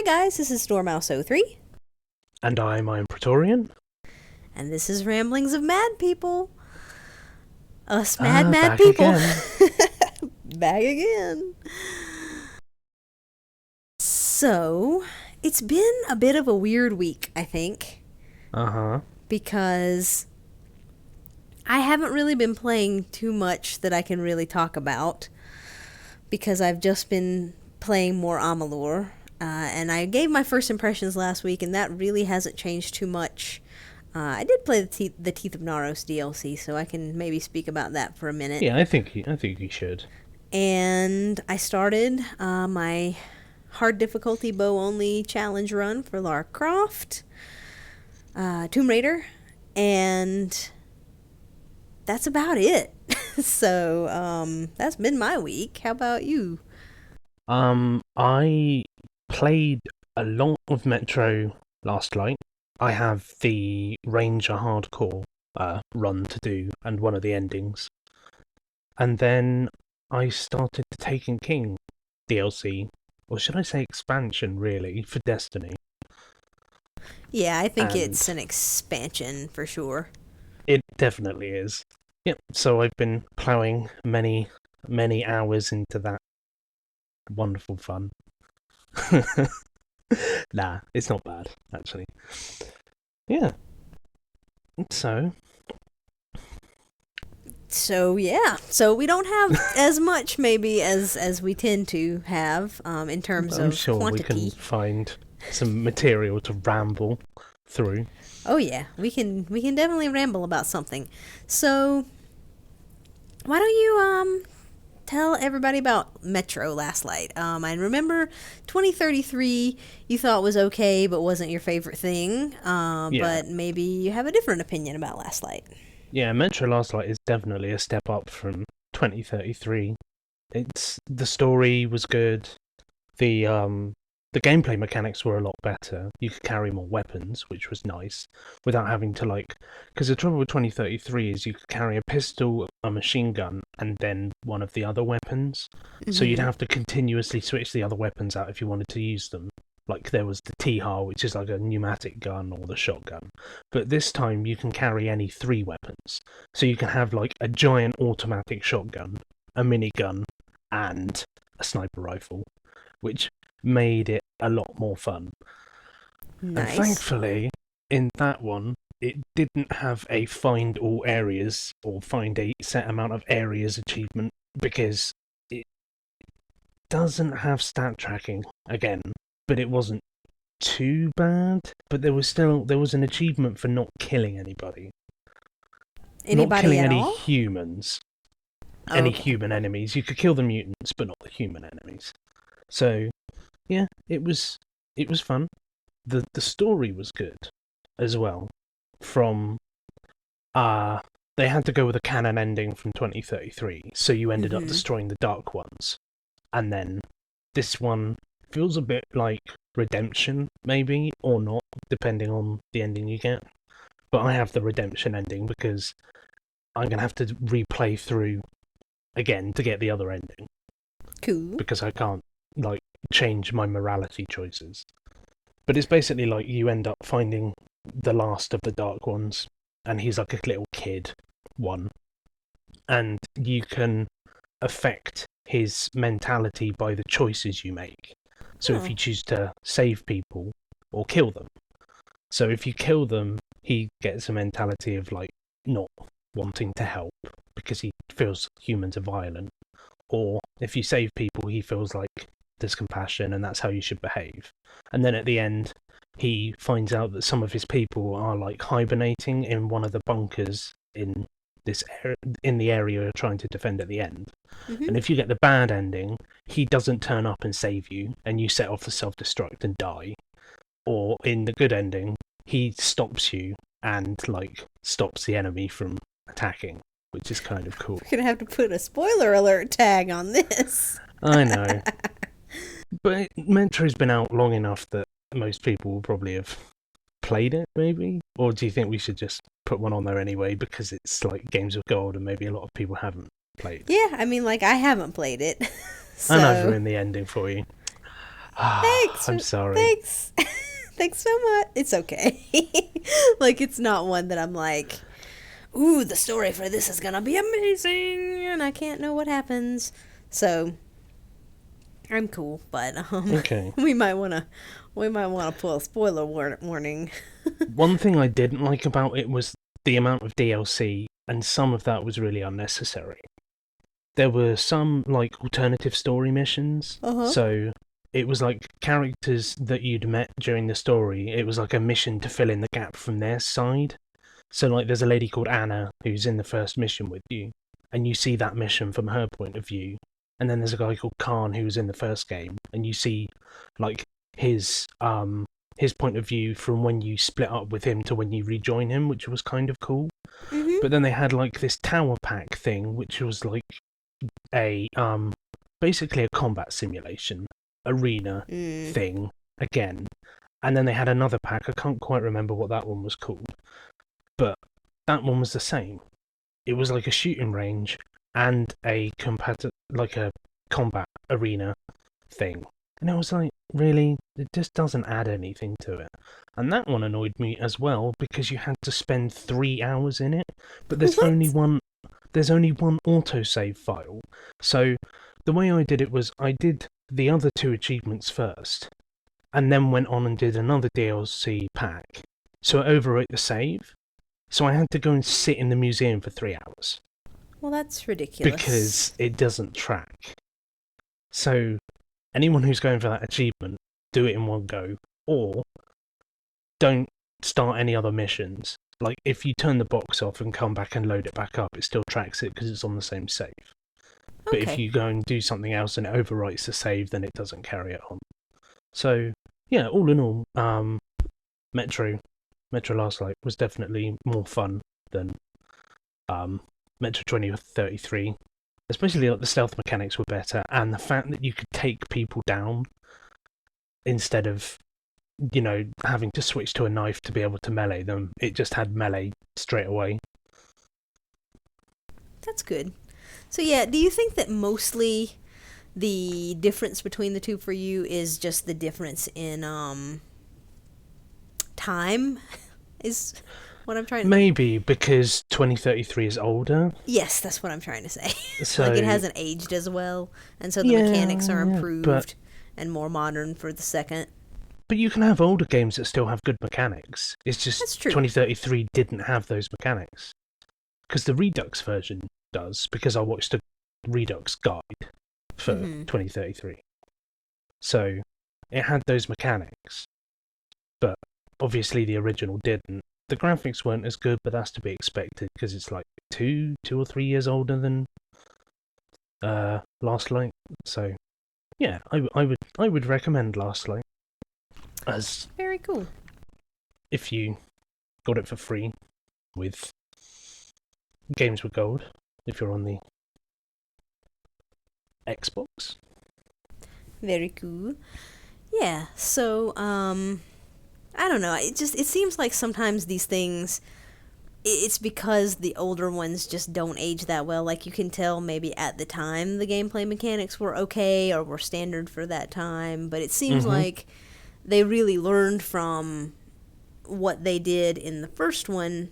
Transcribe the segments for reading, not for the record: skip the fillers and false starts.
guys, this is Stormmouse03. And I'm Iron Praetorian. And this is Ramblings of Mad People. Us mad back people. Again. Back again. So, it's been a bit of a weird week, I think. Uh-huh. Because I haven't really been playing too much that I can really talk about. Because I've just been playing more Amalur. And I gave my first impressions last week, and that really hasn't changed too much. I did play the Teeth of Naros DLC, so I can maybe speak about that for a minute. Yeah, I think you should. And I started my hard difficulty bow-only challenge run for Lara Croft, Tomb Raider, and that's about it. So, that's been my week. How about you? I played a lot of Metro last night. I have the Ranger Hardcore run to do, and one of the endings. And then I started the Taken King DLC, or should I say expansion, really, for Destiny. Yeah, I think it's an expansion for sure. It definitely is. Yep, so I've been ploughing many hours into that wonderful fun. Nah, it's not bad, actually. Yeah. So yeah. So we don't have as much maybe as we tend to have in terms of I'm sure quantity. we can find some material to ramble through. Oh yeah, we can definitely ramble about something. So why don't you tell everybody about Metro last night? I remember 2033 you thought was okay but wasn't your favorite thing. Yeah. But maybe you have a different opinion about last night. Yeah, Metro Last Light is definitely a step up from 2033. The story was good. The gameplay mechanics were a lot better. You could carry more weapons, which was nice, without having to because the trouble with 2033 is you could carry a pistol, a machine gun, and then one of the other weapons. Mm-hmm. So you'd have to continuously switch the other weapons out if you wanted to use them. Like there was the T-Har, which is like a pneumatic gun, or the shotgun. But this time you can carry any 3 weapons. So you can have like a giant automatic shotgun, a minigun, and a sniper rifle, which made it a lot more fun. Nice. And thankfully, in that one, it didn't have a find all areas or find a set amount of areas achievement, because it doesn't have stat tracking again, but it wasn't too bad. But there was an achievement for not killing anybody. Not killing any humans. Any human enemies. You could kill the mutants, but not the human enemies. So yeah, it was fun. The story was good as well. From they had to go with a canon ending from 2033, so you ended up destroying the Dark Ones. And then this one feels a bit like Redemption, maybe, or not, depending on the ending you get. But I have the Redemption ending because I'm gonna have to replay through again to get the other ending. Cool. Because I can't change my morality choices. But it's basically like you end up finding the last of the Dark Ones, and he's like a little kid one, and you can affect his mentality by the choices you make. So if you choose to save people or kill them, so if you kill them, he gets a mentality of not wanting to help because he feels humans are violent. Or if you save people, he feels like there's compassion and that's how you should behave. And then at the end, he finds out that some of his people are hibernating in one of the bunkers in the area you're trying to defend at the end. And if you get the bad ending, he doesn't turn up and save you, and you set off the self-destruct and die. Or in the good ending, he stops you and stops the enemy from attacking, which is kind of cool. We're gonna have to put a spoiler alert tag on this. I know. But Metro's been out long enough that most people will probably have played it, maybe? Or do you think we should just put one on there anyway, because it's like Games of Gold and maybe a lot of people haven't played? Yeah, I mean, I haven't played it. So... And I've ruined the ending for you. Thanks. I'm sorry. Thanks. Thanks so much. It's okay. Like, it's not one that I'm like, ooh, the story for this is gonna be amazing, and I can't know what happens. So, I'm cool, but Okay. we might wanna pull a spoiler warning. One thing I didn't like about it was the amount of DLC, and some of that was really unnecessary. There were some, like, alternative story missions, Uh-huh. so it was like characters that you'd met during the story. It was like a mission to fill in the gap from their side. So, like, there's a lady called Anna who's in the first mission with you, and you see that mission from her point of view. And then there's a guy called Khan who was in the first game, and you see, like, his point of view from when you split up with him to when you rejoin him, which was kind of cool. Mm-hmm. But then they had, like, this tower pack thing, which was like a basically a combat simulation arena thing again. And then they had another pack. I can't quite remember what that one was called, but that one was the same. It was like a shooting range and a combat arena thing. And I was like, really? It just doesn't add anything to it. And that one annoyed me as well because you had to spend 3 hours in it, but there's What? only one autosave file. So the way I did it was I did the other 2 achievements first, and then went on and did another DLC pack. So it overwrote the save. So I had to go and sit in the museum for 3 hours. Well, that's ridiculous. Because it doesn't track. So anyone who's going for that achievement, do it in one go, or don't start any other missions. Like, if you turn the box off and come back and load it back up, it still tracks it because it's on the same save. But Okay. if you go and do something else and it overwrites the save, then it doesn't carry it on. So, yeah, all in all, Metro Last Light was definitely more fun than Metro 2033. Especially, like, the stealth mechanics were better, and the fact that you could take people down instead of, you know, having to switch to a knife to be able to melee them. It just had melee straight away. That's good. So yeah, do you think that mostly the difference between the two for you is just the difference in time? Is what I'm trying to... Maybe because 2033 is older. Yes, that's what I'm trying to say. So, like, it hasn't aged as well, and so the Yeah, mechanics are improved but- and more modern for the second. But you can have older games that still have good mechanics. It's just That's true. 2033 didn't have those mechanics. Because the Redux version does, because I watched a Redux guide for 2033. So it had those mechanics. But obviously the original didn't. The graphics weren't as good, but that's to be expected because it's like 2 or 3 years older than Last Light. So yeah, I would recommend Last Light. As Very cool. if you got it for free with Games with Gold, if you're on the Xbox. Very cool. Yeah, so I don't know. It seems like sometimes these things, it's because the older ones just don't age that well. Like, you can tell maybe at the time the gameplay mechanics were okay or were standard for that time, but it seems like they really learned from what they did in the first one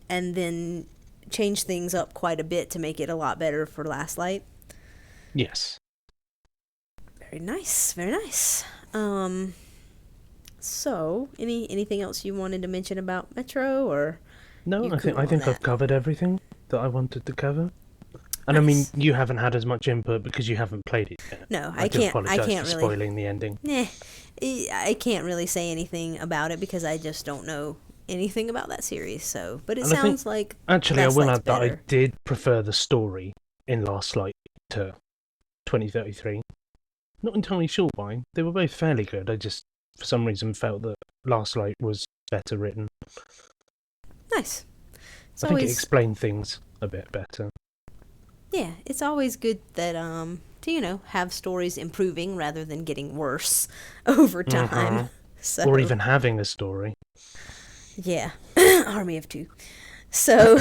and then changed things up quite a bit to make it a lot better for Last Light. Yes. Very nice, very nice. So, anything else you wanted to mention about Metro, or... No, You're I think cool on that. I've covered everything that I wanted to cover. And I mean, you haven't had as much input because you haven't played it yet. No, I do apologise for really... spoiling the ending. I can't really say anything about it because I just don't know anything about that series. So, but it And I think- sounds like Actually, I Last will Light's add that I better. did prefer the story in Last Light to 2033. Not entirely sure why. They were both fairly good. I just, for some reason, felt that Last Light was better written. Nice. It's I think it always explained things a bit better. yeah. It's always good that to have stories improving rather than getting worse over time. So Or even having a story. yeah, Army of Two. So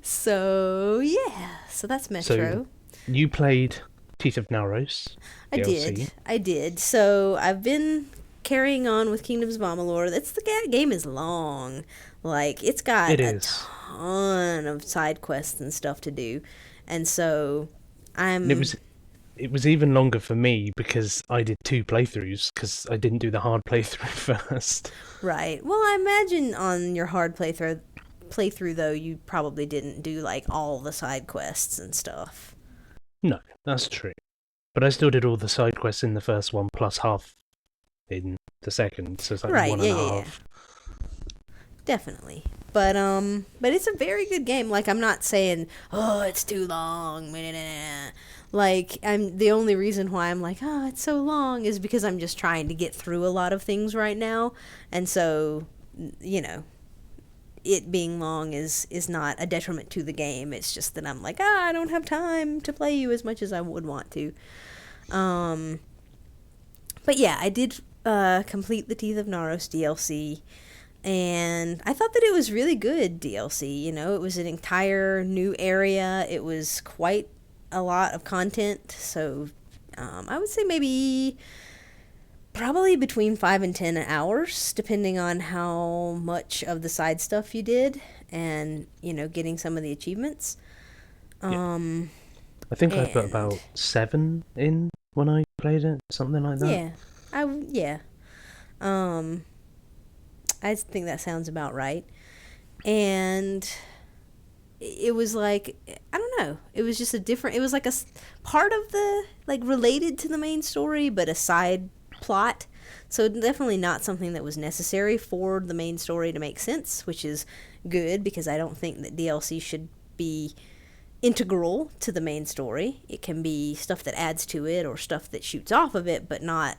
so yeah. So that's Metro. You played Teeth of Naros DLC. I did. So I've been carrying on with Kingdoms of Amalur. The game is long. Like, it's got It a is. ton of side quests and stuff to do. And so And I'm it was even longer for me because I did 2 playthroughs because I didn't do the hard playthrough first. right. Well, I imagine on your hard playthrough though, you probably didn't do like all the side quests and stuff. No, that's true. But I still did all the side quests in the first one plus half in the second, so it's like Right. one Yeah, and a yeah, yeah. half. Definitely. But it's a very good game. Like, I'm not saying, oh, it's too long. Like, I'm the only reason why I'm like, oh, it's so long is because I'm just trying to get through a lot of things right now. And so, you know, it being long is not a detriment to the game. It's just that I'm like, I don't have time to play you as much as I would want to. Um, but yeah, I did complete the Teeth of Naros DLC. And I thought that it was really good DLC. You know, it was an entire new area. It was quite a lot of content. So I would say maybe probably between 5 and 10 hours, depending on how much of the side stuff you did and, you know, getting some of the achievements. Yeah. I think I put And about 7 in when I played it, something like that. yeah, yeah. Um, I think that sounds about right. And it was like, I don't know, it was just it was like part of the, like, related to the main story, but a side plot. So definitely not something that was necessary for the main story to make sense, which is good because I don't think that DLC should be integral to the main story. It can be stuff that adds to it or stuff that shoots off of it, but not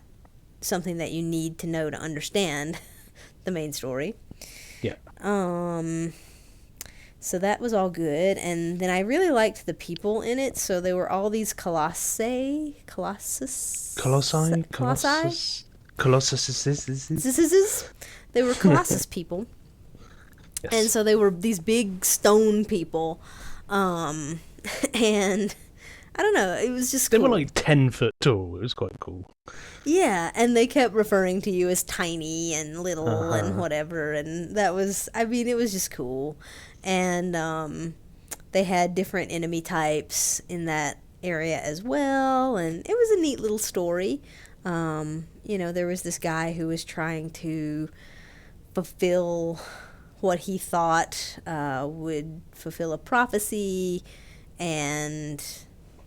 something that you need to know to understand the main story. Yeah. So that was all good, and then I really liked the people in it. So there were all these colossi. They were Colossus people. Yes. And so they were these big stone people. And I don't know, it was just They cool. were like 10 foot tall. It was quite cool. Yeah, and they kept referring to you as tiny and little and whatever, and that was, I mean, it was just cool. And they had different enemy types in that area as well, and it was a neat little story. You know, there was this guy who was trying to fulfill what he thought would fulfill a prophecy, and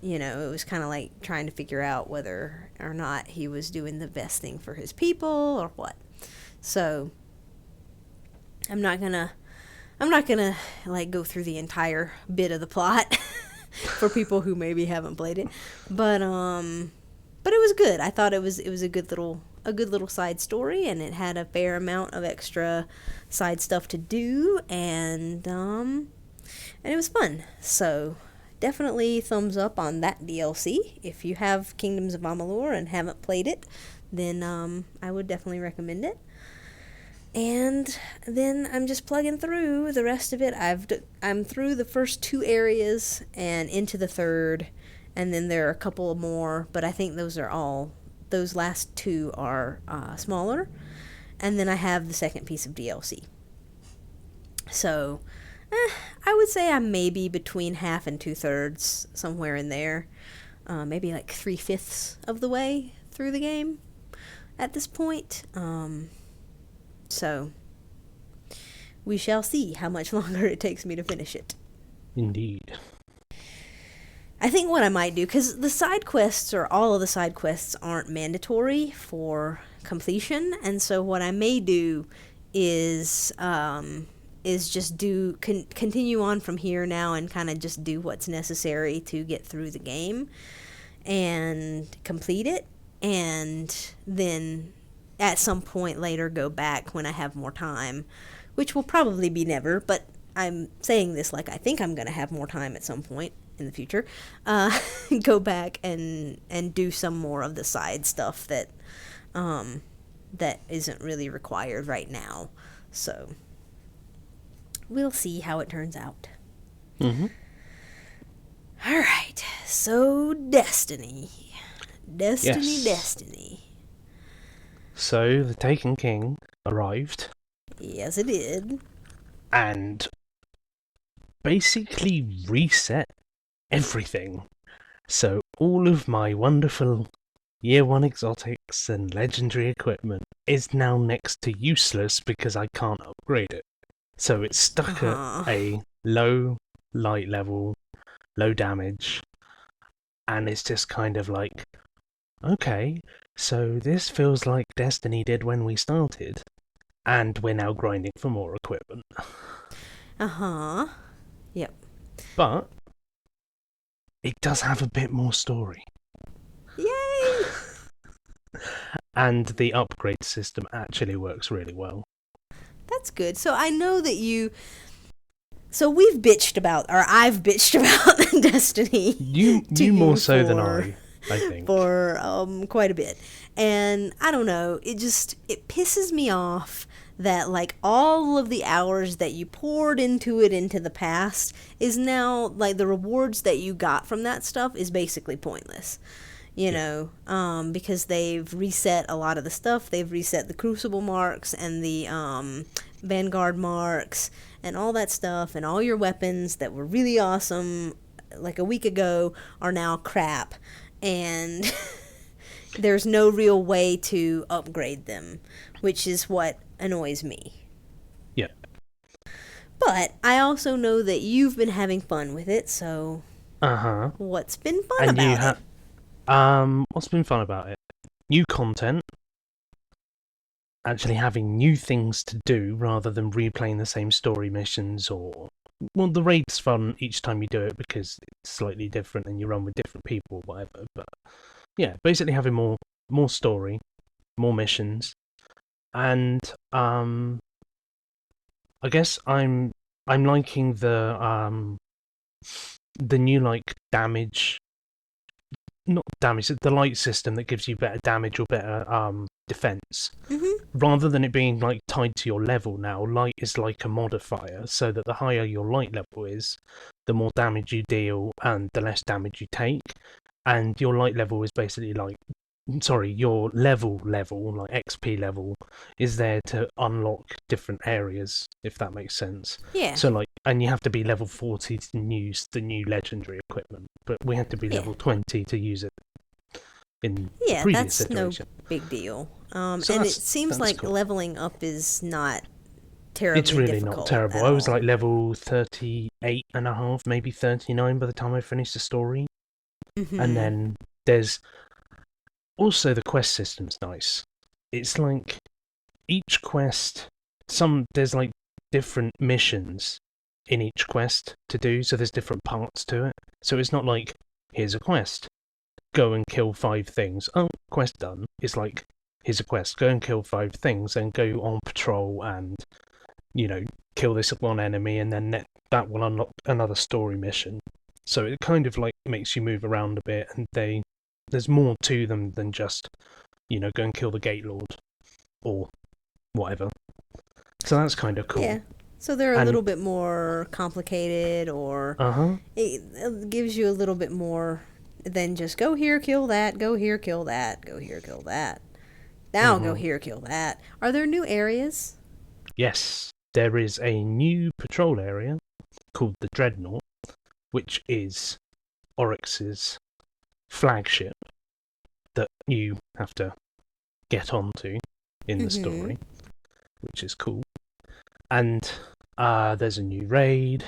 you know, it was kind of like trying to figure out whether or not he was doing the best thing for his people or what. So I'm not gonna like go through the entire bit of the plot for people who maybe haven't played it, but it was good. I thought it was a good little side story, and it had a fair amount of extra side stuff to do, and it was fun. So definitely thumbs up on that DLC. If you have Kingdoms of Amalur and haven't played it, then I would definitely recommend it. And then I'm just plugging through the rest of it. I'm through the first 2 areas and into the third, and then there are a couple more, but I think those last 2 are smaller. And then I have the second piece of DLC. So I would say I'm maybe between half and 2/3, somewhere in there. Maybe like 3/5 of the way through the game at this point. So we shall see how much longer it takes me to finish it. Indeed. I think what I might do, because all of the side quests aren't mandatory for completion, and so what I may do is just continue on from here now and kind of just do what's necessary to get through the game and complete it, and then at some point later go back when I have more time, which will probably be never, but I'm saying this like I think I'm going to have more time at some point in the future, go back and do some more of the side stuff that isn't really required right now. So we'll see how it turns out. Mm-hmm. All right. So, Destiny. Destiny, Yes. Destiny. So the Taken King arrived Yes, it did. and basically reset everything. So all of my wonderful Year 1 exotics and legendary equipment is now next to useless because I can't upgrade it. So it's stuck at a low light level, low damage, and it's just kind of like, okay, so this feels like Destiny did when we started, and we're now grinding for more equipment. Yep. But it does have a bit more story. Yay! And the upgrade system actually works really well. That's good. So I know that you. So we've bitched about, or I've bitched about Destiny. You more so than I think. For quite a bit. And I don't know, it pisses me off that like all of the hours that you poured into it into the past is now like the rewards that you got from that stuff is basically pointless. You know, because they've reset a lot of the stuff. They've reset the Crucible marks and the Vanguard marks and all that stuff, and all your weapons that were really awesome like a week ago are now crap, and there's no real way to upgrade them, which is what annoys me. Yeah. But I also know that you've been having fun with it, so what's been fun and about it? What's been fun about it? New content. Actually having new things to do rather than replaying the same story missions or... Well, the raid's fun each time you do it because it's slightly different and you run with different people or whatever. But yeah, basically having more story, more missions. And I guess I'm liking the new like damage, not damage, the light system that gives you better damage or better defense. Rather than it being like tied to your level now, light is like a modifier, so that the higher your light level is, the more damage you deal and the less damage you take. And your light level is basically like, sorry, your level, like XP level, is there to unlock different areas, if that makes sense. Yeah. So like, and you have to be level 40 to use the new legendary equipment, but we had to be level 20 to use it in the previous situation. No big deal. So and it seems like cool. leveling up is not terribly It's really difficult not terrible. at I was all. like level 38 and a half, maybe 39 by the time I finished the story. And then there's also the quest system's nice. It's like each quest, there's like different missions in each quest to do, so there's different parts to it. So it's not like, here's a quest, go and kill 5 things. Oh, quest done. It's like, here's a quest, go and kill 5 things, and go on patrol and, you know, kill this one enemy, and then that will unlock another story mission. So it kind of like makes you move around a bit, and there's more to them than just, you know, go and kill the Gate Lord or whatever. So that's kind of cool. Yeah. So they're a little bit more complicated, or it gives you a little bit more than just go here, kill that, go here, kill that, go here, kill that. Now go here, kill that. Are there new areas? Yes, there is a new patrol area called the Dreadnought, which is Oryx's flagship that you have to get onto in the story, which is cool. And there's a new raid.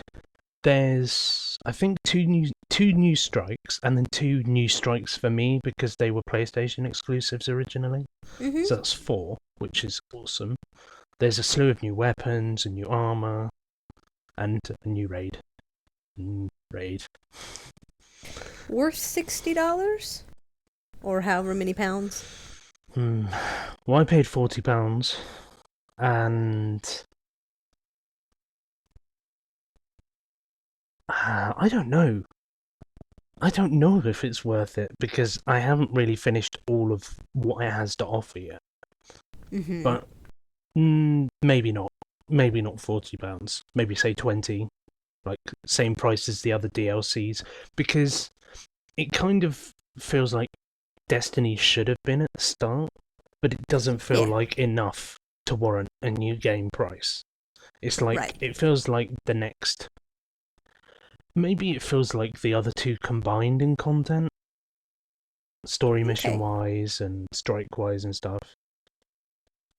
There's, I think, two new strikes, and then 2 new strikes for me because they were PlayStation exclusives originally. So that's 4, which is awesome. There's a slew of new weapons and new armor, and a new raid. Worth $60? Or however many pounds? Well, I paid £40, and I don't know. I don't know if it's worth it because I haven't really finished all of what it has to offer yet. But maybe not. Maybe not £40. Maybe say 20. like same price as the other DLCs, because it kind of feels like Destiny should have been at the start, but it doesn't feel Yeah. like enough to warrant a new game price. It's like, Right. it feels like the next. Maybe it feels like the other two combined in content, story mission Okay. wise and strike wise and stuff.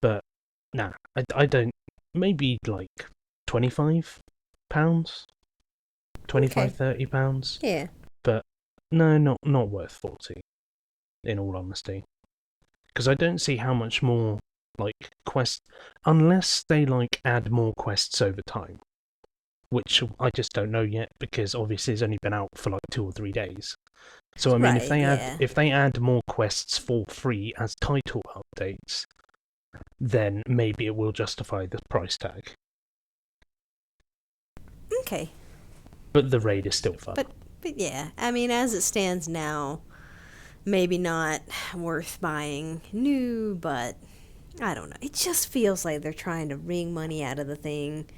But nah, I don't. Maybe like £25, 25, Okay. £30. Yeah. But no, not worth 40. In all honesty, because I don't see how much more like quest, unless they like add more quests over time, which I just don't know yet because obviously it's only been out for like 2 or 3 days. So I mean, Right. Yeah. if they add more quests for free as title updates, then maybe it will justify the price tag. Okay. But the raid is still fun. But yeah, I mean, as it stands now, maybe not worth buying new, but I don't know. It just feels like they're trying to wring money out of the thing.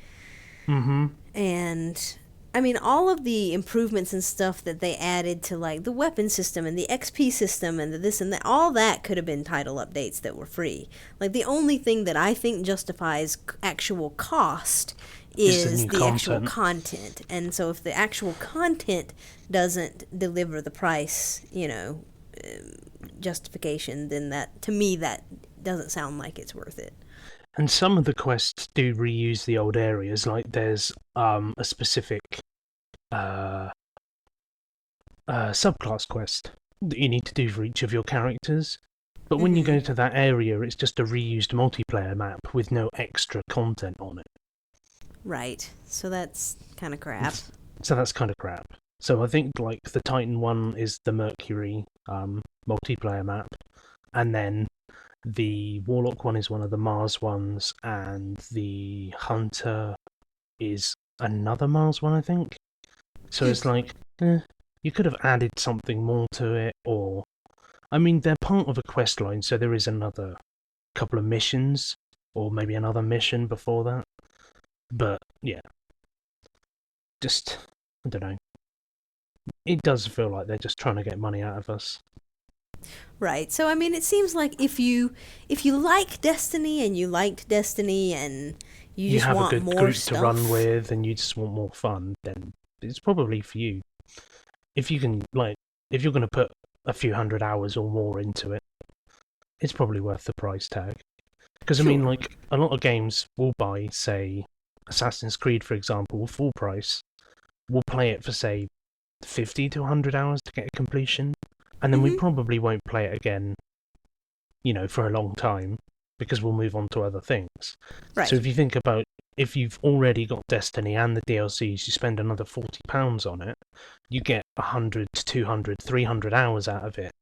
Mm-hmm. And I mean, all of the improvements and stuff that they added to like the weapon system and the XP system and the this and that, all that could have been title updates that were free. Like the only thing that I think justifies actual cost is the actual content. And so if the actual content doesn't deliver the price, justification, then that, to me, that doesn't sound like it's worth it. And some of the quests do reuse the old areas. Like there's a specific subclass quest that you need to do for each of your characters. But when you go to that area, it's just a reused multiplayer map with no extra content on it. Right. So that's kind of crap. So that's kind of crap. So I think like the Titan one is the Mercury multiplayer map, and then the Warlock one is one of the Mars ones, and the Hunter is another Mars one, I think. So it's like, you could have added something more to it, or... I mean, they're part of a quest line, so there is another couple of missions, or maybe another mission before that. But, yeah. Just, I don't know. It does feel like they're just trying to get money out of us. Right. So I mean, it seems like if you like Destiny and you liked Destiny and you just have want a good more group stuff to run with and you just want more fun, then it's probably for you. If you can, like, if you're going to put a few 100 hours or more into it, it's probably worth the price tag. Because, I mean, like, a lot of games will buy, say, Assassin's Creed, for example, full price. We'll play it for, say, 50 to 100 hours to get a completion. And then we probably won't play it again, for a long time, because we'll move on to other things. Right. So if you think about, if you've already got Destiny and the DLCs, you spend another £40 on it, you get 100 to 200, 300 hours out of it,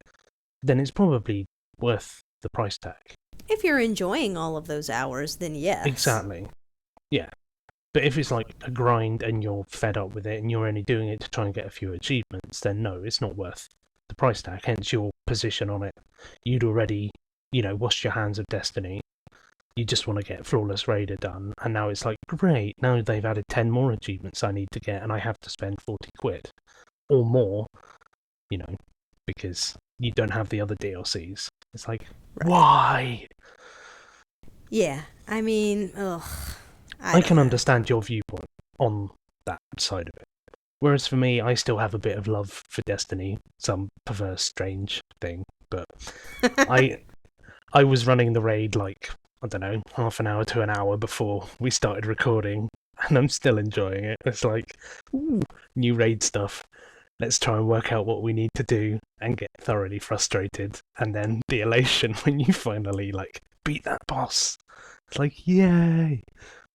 then it's probably worth the price tag. If you're enjoying all of those hours, then yes. Exactly. Yeah. But if it's like a grind and you're fed up with it and you're only doing it to try and get a few achievements, then no, it's not worth the price tag, hence your position on it. You'd already, washed your hands of Destiny. You just want to get Flawless Raider done, and now it's like, great, now they've added 10 more achievements I need to get, and I have to spend 40 quid. Or more, because you don't have the other DLCs. It's like, why? Yeah, I mean, I can understand your viewpoint on that side of it. Whereas for me, I still have a bit of love for Destiny, some perverse, strange thing. But I was running the raid like, I don't know, half an hour to an hour before we started recording, and I'm still enjoying it. It's like, ooh, new raid stuff. Let's try and work out what we need to do and get thoroughly frustrated. And then the elation when you finally, like, beat that boss. It's like, yay!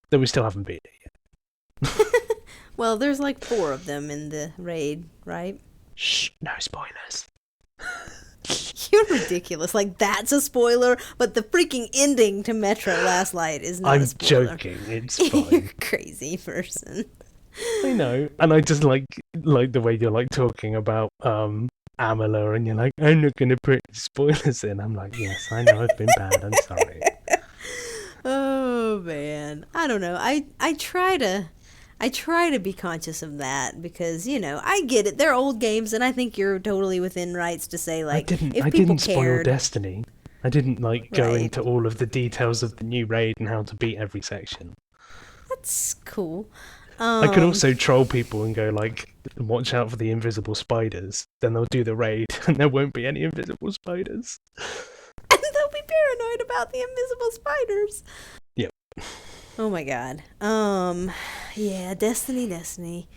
Though we still haven't beat it yet. Well, there's like 4 of them in the raid, right? Shh, no spoilers. You're ridiculous. Like, that's a spoiler, but the freaking ending to Metro Last Light is not a spoiler. I'm joking, it's fine. You're a crazy person. I know, and I just like the way you're like talking about Amalur, and you're like, I'm not gonna put spoilers in. I'm like, yes, I know I've been bad. I'm sorry. Oh man, I don't know. I try I try to be conscious of that because, I get it. They're old games, and I think you're totally within rights to say, I like, didn't. if I people didn't spoil cared. Destiny. I didn't go Right. into all of the details of the new raid and how to beat every section. That's cool. I could Um, also troll people and go like, "Watch out for the invisible spiders." Then they'll do the raid, and there won't be any invisible spiders. and they'll be paranoid about the invisible spiders. Yep. Oh my god. Yeah, Destiny.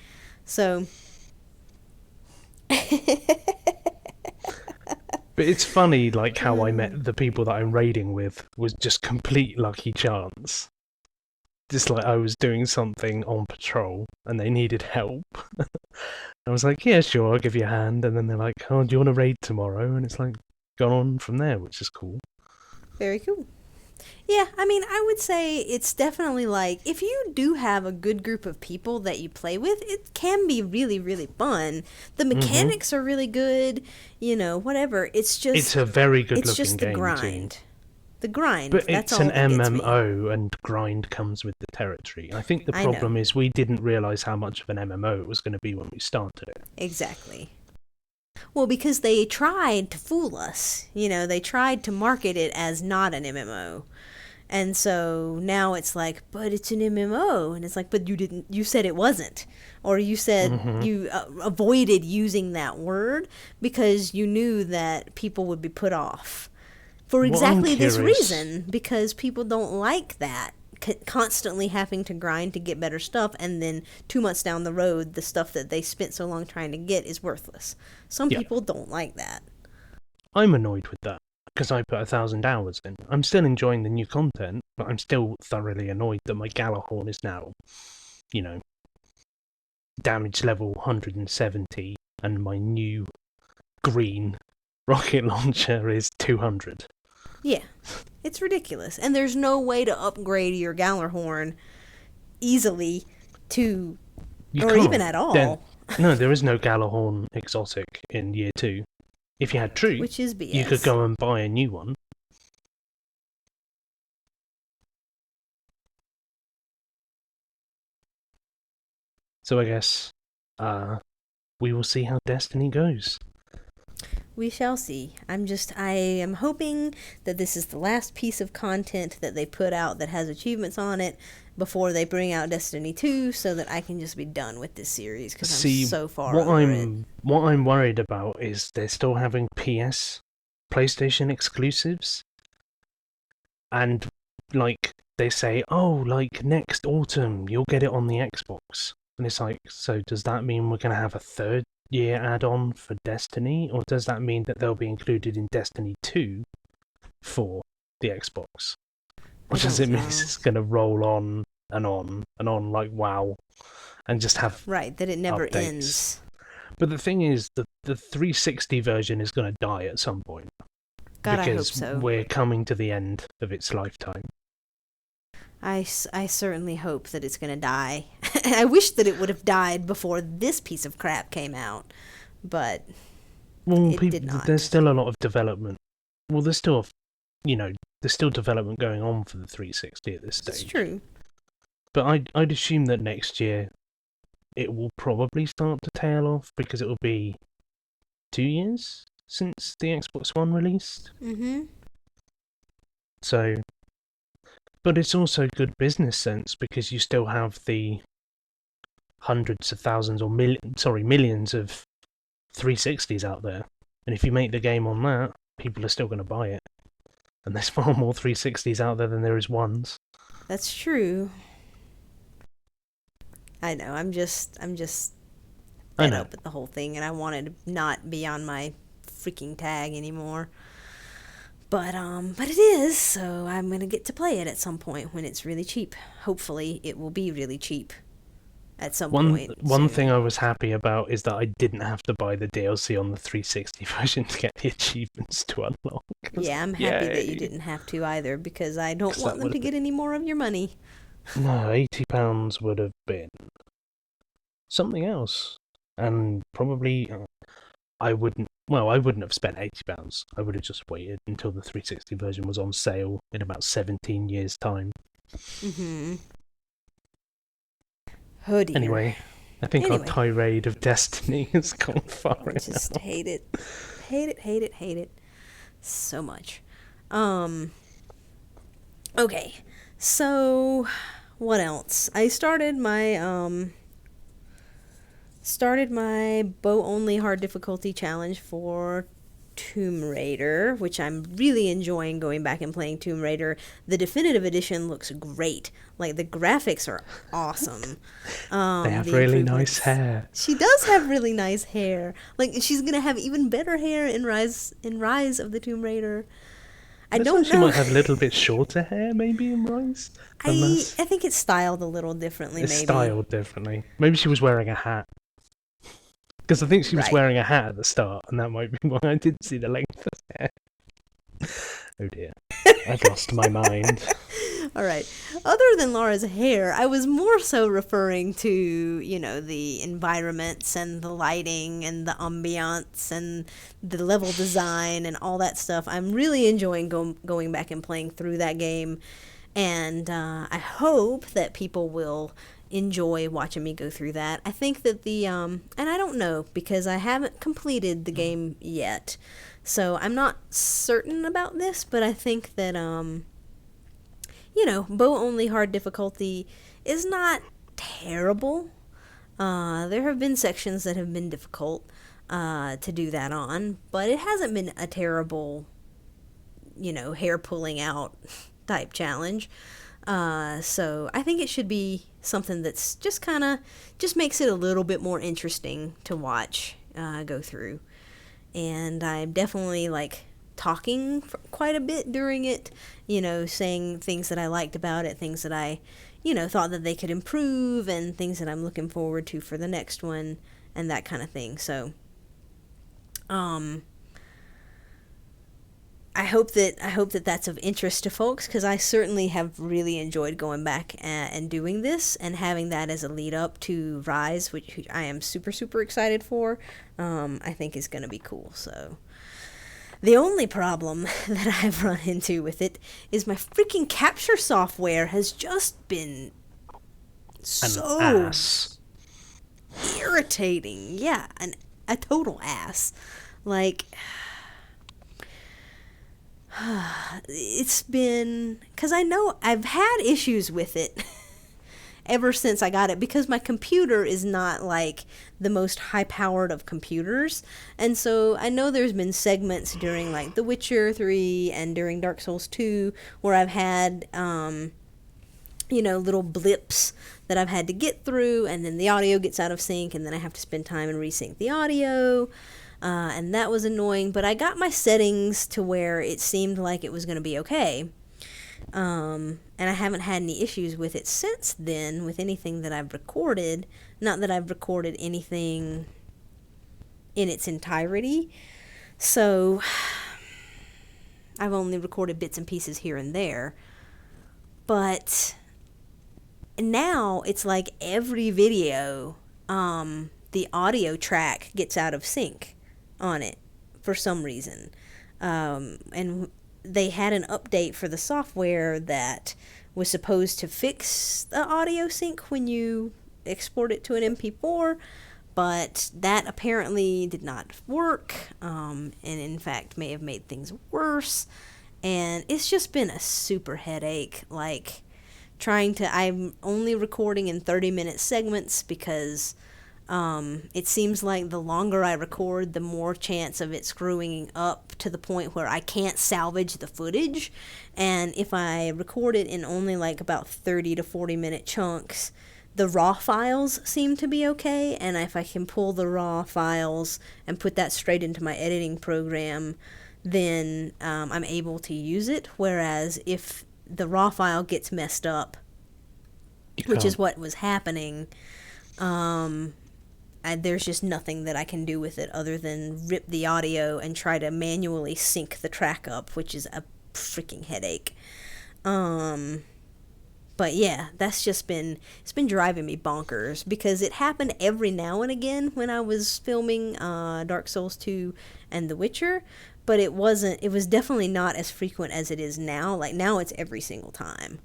So. But it's funny, like how I Hmm. met the people that I'm raiding with was just complete lucky chance. Just like I was doing something on patrol and they needed help. I was like, yeah, sure, I'll give you a hand. And then they're like, oh, do you want to raid tomorrow? And it's like, gone on from there, which is cool. Very cool. Yeah, I mean, I would say it's definitely like if you do have a good group of people that you play with, it can be really, really fun. The Hmm. mechanics are really good, whatever. It's a very good It's looking just the game too. grind. The grind, But that's it's an all that gets me. MMO and grind comes with the territory. I think the I know, problem is we didn't realise how much of an MMO it was going to be when we started it. exactly. Well, because they tried to fool us. They tried to market it as not an MMO. And so now it's like, but it's an MMO. And it's like, but you said it wasn't. Or you said Hmm. you avoided using that word because you knew that people would be put off. For What I'm exactly this curious. reason, because people don't like that. Constantly having to grind to get better stuff, and then 2 months down the road, the stuff that they spent so long trying to get is worthless. Some Yeah, people don't like that. I'm annoyed with that because I put 1,000 hours in. I'm still enjoying the new content, but I'm still thoroughly annoyed that my Galahorn is now, you know, damage level 170 and my new green rocket launcher is 200. Yeah, it's ridiculous. And there's no way to upgrade your Gallarhorn easily to, You or even can't. at Then all, no, there is no Galahorn exotic in year 2. If you had which troops, is you could BS. go and buy a new one. So I guess we will see how Destiny goes. We shall see. I am hoping that this is the last piece of content that they put out that has achievements on it before they bring out Destiny 2 so that I can just be done with this series because I'm See, so far what over it. I'm worried about is they're still having PlayStation exclusives, and like they say, oh, like next autumn you'll get it on the Xbox, and it's like, so does that mean we're gonna have a third year add-on for Destiny, or does that mean that they'll be included in Destiny 2 for the Xbox? Or I does it don't mean know. it's gonna roll on and on and on like WoW, and just have Right, that it never updates? ends. But the thing is, the 360 version is going to die at some point God, I hope because so. we're coming to the end of its lifetime. I certainly hope that it's going to die. I wish that it would have died before this piece of crap came out, but Well, it did there's not. still a lot of development. Well, you know, there's still development going on for the 360 at this It's stage. true. But I'd assume that next year it will probably start to tail off because it will be 2 years since the Xbox One released. Mm-hmm. So, but it's also good business sense because you still have the hundreds of thousands or millions of 360s out there. And if you make the game on that, people are still going to buy it. And there's far more 360s out there than there is ones. That's true. I know. I'm just I fed know. up with the whole thing, and I wanted to not be on my freaking tag anymore. But it is, so I'm gonna get to play it at some point when it's really cheap. Hopefully, it will be really cheap at some One point one thing soon. I was happy about is that I didn't have to buy the DLC on the 360 version to get the achievements to unlock. I was Yeah, I'm like, happy that you yay! didn't have to either because I don't Because want that them would to have get any more of your money. been no £80 would have been something else, and probably I wouldn't have spent £80. I would have just waited until the 360 version was on sale in about 17 years' time. Mm-hmm. Oh dear. Anyway, I think our Anyway, tirade of Destiny has gone far I just enough. hate it. Hate it, hate it, hate it so much. Um, okay. So, what else? I started my bow only hard difficulty challenge for Tomb Raider, which I'm really enjoying going back and playing Tomb Raider. The definitive edition looks great. Like the graphics are awesome. They have The really nice improvements. hair. She does have really nice hair. Like she's gonna have even better hair in Rise of the Tomb Raider. I Looks like don't she know. might have a little bit shorter hair, maybe, in Rise. Unless I think it's styled a little differently, it's maybe. styled differently. Maybe she was wearing a hat. Because I think she was Right. wearing a hat at the start, and that might be why I didn't see the length of hair. Oh dear. I've lost my mind. All right. Other than Laura's hair, I was more so referring to, the environments and the lighting and the ambiance and the level design and all that stuff. I'm really enjoying going back and playing through that game. And I hope that people will enjoy watching me go through that. I think that and I don't know because I haven't completed the game yet. So I'm not certain about this, but I think that bow only hard difficulty is not terrible. There have been sections that have been difficult to do that on, but it hasn't been a terrible, hair pulling out type challenge. So I think it should be something that's just makes it a little bit more interesting to watch go through. And I'm definitely like talking quite a bit during it, saying things that I liked about it, things that I, thought that they could improve, and things that I'm looking forward to for the next one, and that kind of thing. So, I hope that that's of interest to folks because I certainly have really enjoyed going back and doing this and having that as a lead up to Rise, which I am super super excited for. I think is going to be cool. So the only problem that I've run into with it is my freaking capture software has just been An so ass. irritating. Yeah, a total ass. Like it's been because I know I've had issues with it ever since I got it because my computer is not like the most high powered of computers. And so I know there's been segments during like The Witcher 3 and during Dark Souls 2 where I've had little blips that I've had to get through, and then the audio gets out of sync, and then I have to spend time and resync the audio. And that was annoying, but I got my settings to where it seemed like it was going to be okay. And I haven't had any issues with it since then with anything that I've recorded. Not that I've recorded anything in its entirety. So I've only recorded bits and pieces here and there. But now it's like every video, the audio track gets out of sync on it for some reason. And they had an update for the software that was supposed to fix the audio sync when you export it to an MP4, but that apparently did not work, and in fact may have made things worse. And it's just been a super headache, like I'm only recording in 30-minute segments because it seems like the longer I record, the more chance of it screwing up to the point where I can't salvage the footage. And if I record it in only like about 30 to 40-minute chunks, the raw files seem to be okay. And if I can pull the raw files and put that straight into my editing program, then I'm able to use it. Whereas if the raw file gets messed up, which is what was happening, there's just nothing that I can do with it other than rip the audio and try to manually sync the track up, which is a freaking headache. But yeah, it's been driving me bonkers because it happened every now and again when I was filming Dark Souls 2 and The Witcher, but it was definitely not as frequent as it is now. Like now it's every single time.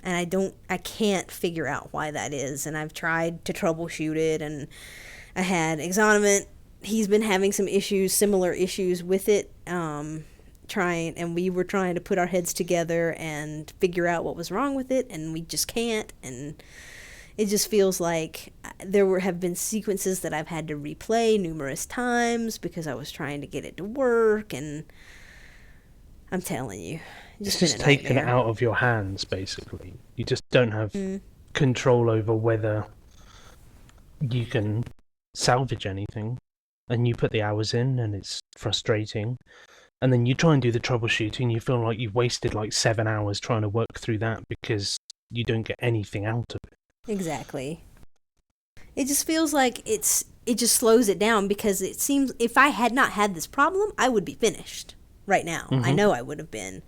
And I can't figure out why that is. And I've tried to troubleshoot it, and I had Exonomant. He's been having some similar issues with it. And we were trying to put our heads together and figure out what was wrong with it, and we just can't. And it just feels like have been sequences that I've had to replay numerous times because I was trying to get it to work, and I'm telling you, it's just taken out of your hands, basically. You just don't have control over whether you can salvage anything, and you put the hours in, and it's frustrating. And then you try and do the troubleshooting, you feel like you've wasted like 7 hours trying to work through that because you don't get anything out of it. Exactly. It just feels like it just slows it down, because it seems if I had not had this problem, I would be finished right now. Mm-hmm. I know I would have been,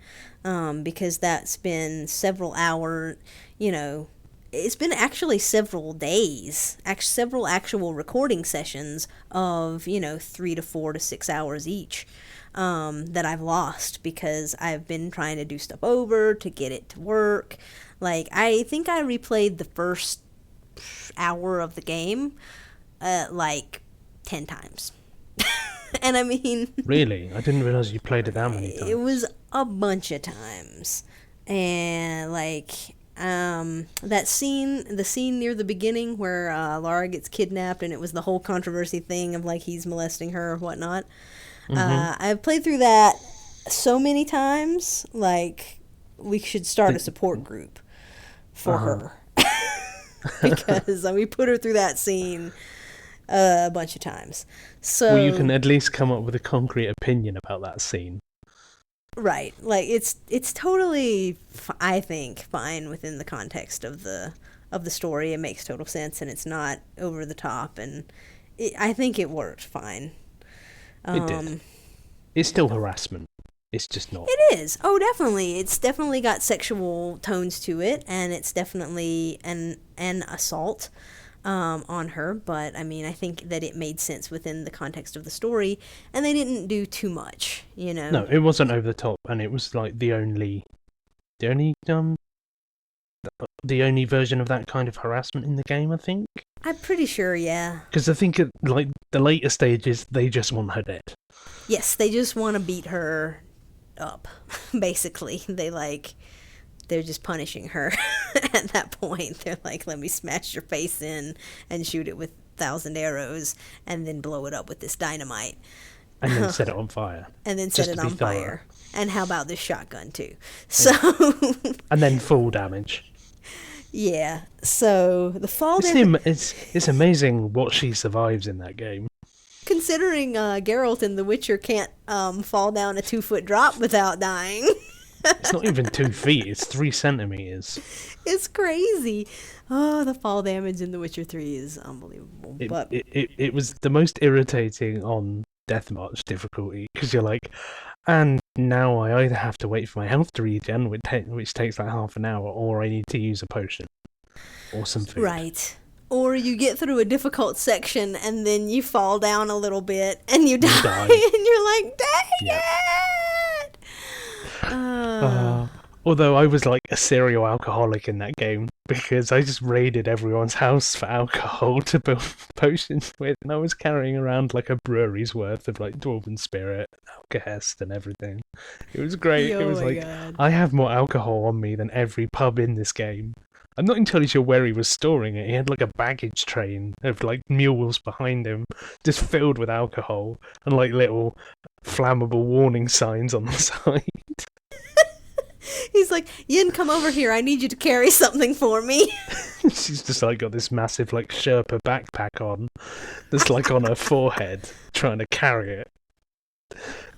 because that's been several hours, it's been actually several days, several actual recording sessions of, 3 to 4 to 6 hours each. That I've lost because I've been trying to do stuff over to get it to work. Like, I think I replayed the first hour of the game, 10 times. And I mean... Really? I didn't realize you played it that many times. It was a bunch of times. And, the scene near the beginning where Lara gets kidnapped, and it was the whole controversy thing of, he's molesting her or whatnot. I've played through that so many times, we should start a support group for her. Because we put her through that scene a bunch of times. So, well, you can at least come up with a concrete opinion about that scene. Right. It's totally, I think, fine within the context of the story. It makes total sense, and it's not over the top, and I think it worked fine. It did. It's still harassment. It's just not. It is. Oh, definitely. It's definitely got sexual tones to it, and it's definitely an assault on her. But, I mean, I think that it made sense within the context of the story, and they didn't do too much, No, it wasn't over the top, and it was, the only version of that kind of harassment in the game, I think. I'm pretty sure, yeah. Because I think, the later stages, they just want her dead. Yes, they just want to beat her up, basically. They're just punishing her at that point. They're like, let me smash your face in and shoot it with 1,000 arrows and then blow it up with this dynamite. And then set it on fire. And then set it on fire. And how about this shotgun, too? So... and then full damage. Yeah, so the fall damage... It's amazing what she survives in that game. Considering Geralt in The Witcher can't fall down a 2-foot drop without dying. It's not even 2 feet, it's 3 centimeters. It's crazy. Oh, the fall damage in The Witcher 3 is unbelievable. It was the most irritating on Deathmarch difficulty, because you're like, and now I either have to wait for my health to regen, which takes half an hour, or I need to use a potion or some food. Right. Or you get through a difficult section and then you fall down a little bit and you die. And you're like, dang it! Although I was a serial alcoholic in that game, because I just raided everyone's house for alcohol to build potions with, and I was carrying around a brewery's worth of Dwarven Spirit, Alkahest, and everything. It was great. It was God. I have more alcohol on me than every pub in this game. I'm not entirely sure where he was storing it. He had a baggage train of mules behind him, just filled with alcohol, and little flammable warning signs on the side. He's like, Yin, come over here. I need you to carry something for me. She's just got this massive Sherpa backpack on, that's on her forehead, trying to carry it.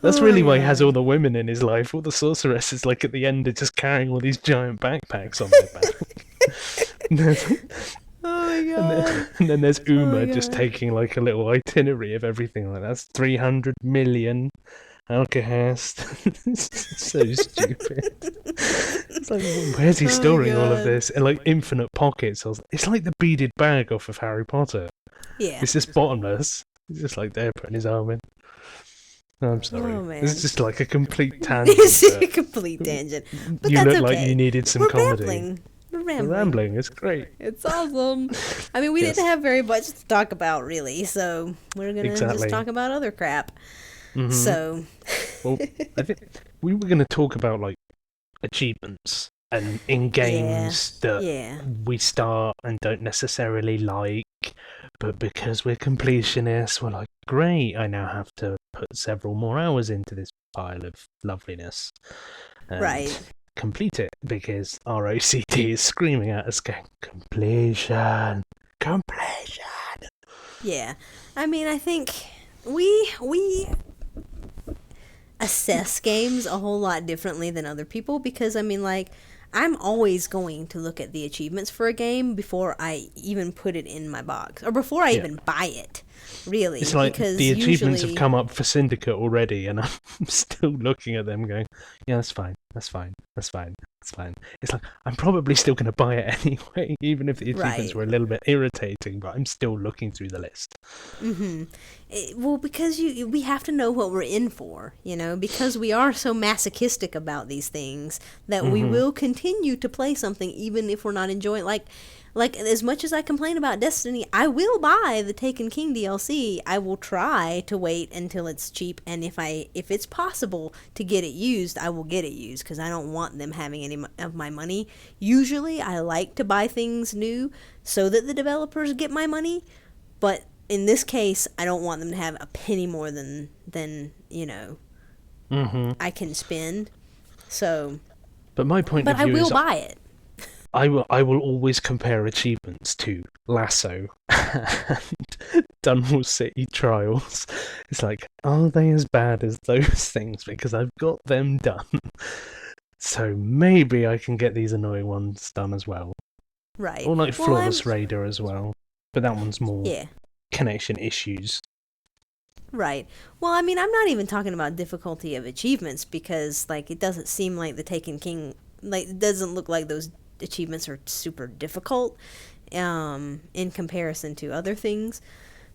That's really why he has all the women in his life. All the sorceresses, at the end, are just carrying all these giant backpacks on their back. Oh my god. And then there's Uma just taking a little itinerary of everything. That's 300 million Alkahest. It's so stupid. It's where's he storing all of this? And infinite pockets. It's like the beaded bag off of Harry Potter. Yeah. It's just bottomless. He's just there putting his arm in. No, I'm sorry. Oh, man. It's just a complete tangent. It's a complete tangent. But you that's look okay. like you needed some We're comedy. Babbling. rambling. rambling. It's great. It's awesome. I mean, we Yes. didn't have very much to talk about, really, so we're going to just talk about other crap. Mm-hmm. So... Well, I think we were going to talk about, like, achievements and in games that we start and don't necessarily like, but because we're completionists, we're like, great, I now have to put several more hours into this pile of loveliness and complete it, because our OCD is screaming at us going, completion. Yeah. I mean, I think we assess games a whole lot differently than other people, because I mean, like, I'm always going to look at the achievements for a game before I even put it in my box, or before I even buy it, really. It's like because the achievements have come up for Syndicate already, and I'm still looking at them going, yeah, that's fine. It's like, I'm probably still going to buy it anyway, even if the achievements were a little bit irritating, but I'm still looking through the list. Mm-hmm. Well, because we have to know what we're in for, because we are so masochistic about these things that we will continue to play something even if we're not enjoying. Like as much as I complain about Destiny, I will buy the Taken King DLC. I will try to wait until it's cheap, and if it's possible to get it used, I will get it used, because I don't want them having any of my money. Usually, I like to buy things new so that the developers get my money, but in this case, I don't want them to have a penny more than I can spend. So, but my point of view I will is buy it. I will always compare achievements to Lasso and Dunwall City Trials. It's like, are they as bad as those things? Because I've got them done. So maybe I can get these annoying ones done as well. Right. Or like Flawless Raider as well. But that one's more connection issues. Right. Well, I mean, I'm not even talking about difficulty of achievements, because, like, it doesn't seem like the Taken King, like, it doesn't look like those achievements are super difficult in comparison to other things.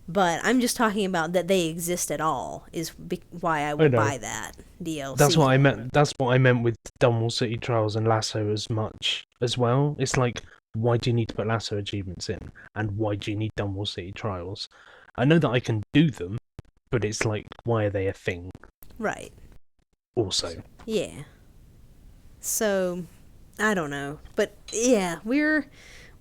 But I'm just talking about that they exist at all is why I would buy that DLC. That's what I meant. That's what I meant with Dunwall City Trials and Lasso as much as well. It's like, why do you need to put Lasso achievements in, and why do you need Dunwall City Trials? I know that I can do them, but it's like, why are they a thing? Right. Also. Yeah. So, I don't know, but yeah, we're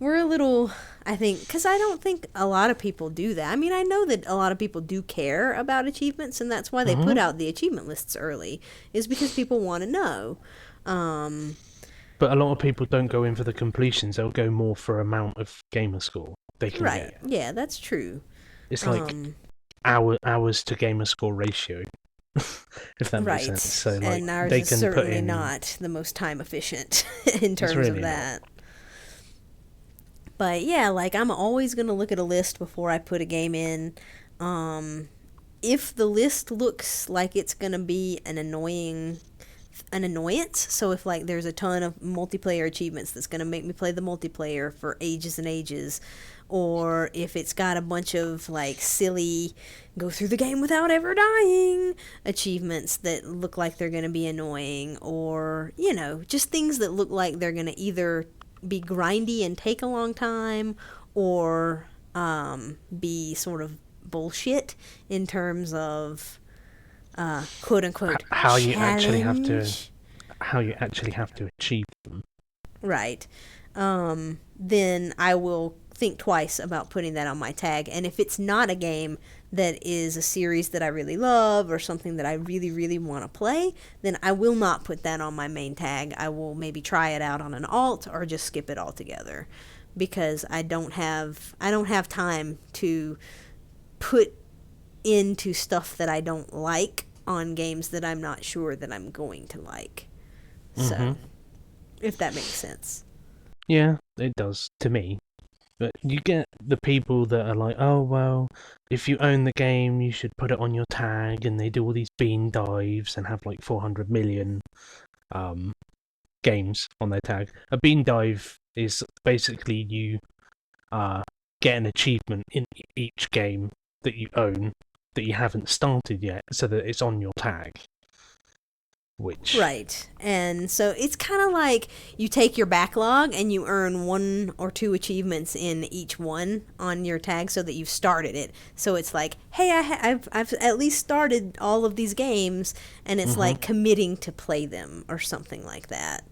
a little, I think, because I don't think a lot of people do that. I mean, I know that a lot of people do care about achievements, and that's why they put out the achievement lists early, is because people want to know. But a lot of people don't go in for the completions, they'll go more for amount of gamer score they can get. Yeah, that's true. It's like hours to gamer score ratio. If that makes sense. So, like, and ours they is can certainly put in... not the most time efficient in terms really of that. But yeah, like, I'm always going to look at a list before I put a game in. If the list looks like it's going to be an annoyance, so if, like, there's a ton of multiplayer achievements that's going to make me play the multiplayer for ages and ages, or if it's got a bunch of, like, silly go through the game without ever dying achievements that look like they're going to be annoying, or, just things that look like they're going to either be grindy and take a long time, or be sort of bullshit in terms of quote unquote how you challenge. actually have to achieve them. Right. Then I will think twice about putting that on my tag. And if it's not a game that is a series that I really love, or something that I really, really want to play, then I will not put that on my main tag. I will maybe try it out on an alt, or just skip it altogether, because I don't have time to put into stuff that I don't like on games that I'm not sure that I'm going to like. So, if that makes sense. Yeah, it does to me. But you get the people that are like, oh, well, if you own the game, you should put it on your tag, and they do all these bean dives and have like 400 million games on their tag. A bean dive is basically you get an achievement in each game that you own that you haven't started yet, so that it's on your tag. which Right. And so it's kind of like you take your backlog and you earn 1 or 2 achievements in each one on your tag so that you've started it. So it's like, hey, I've at least started all of these games, and it's like committing to play them or something like that.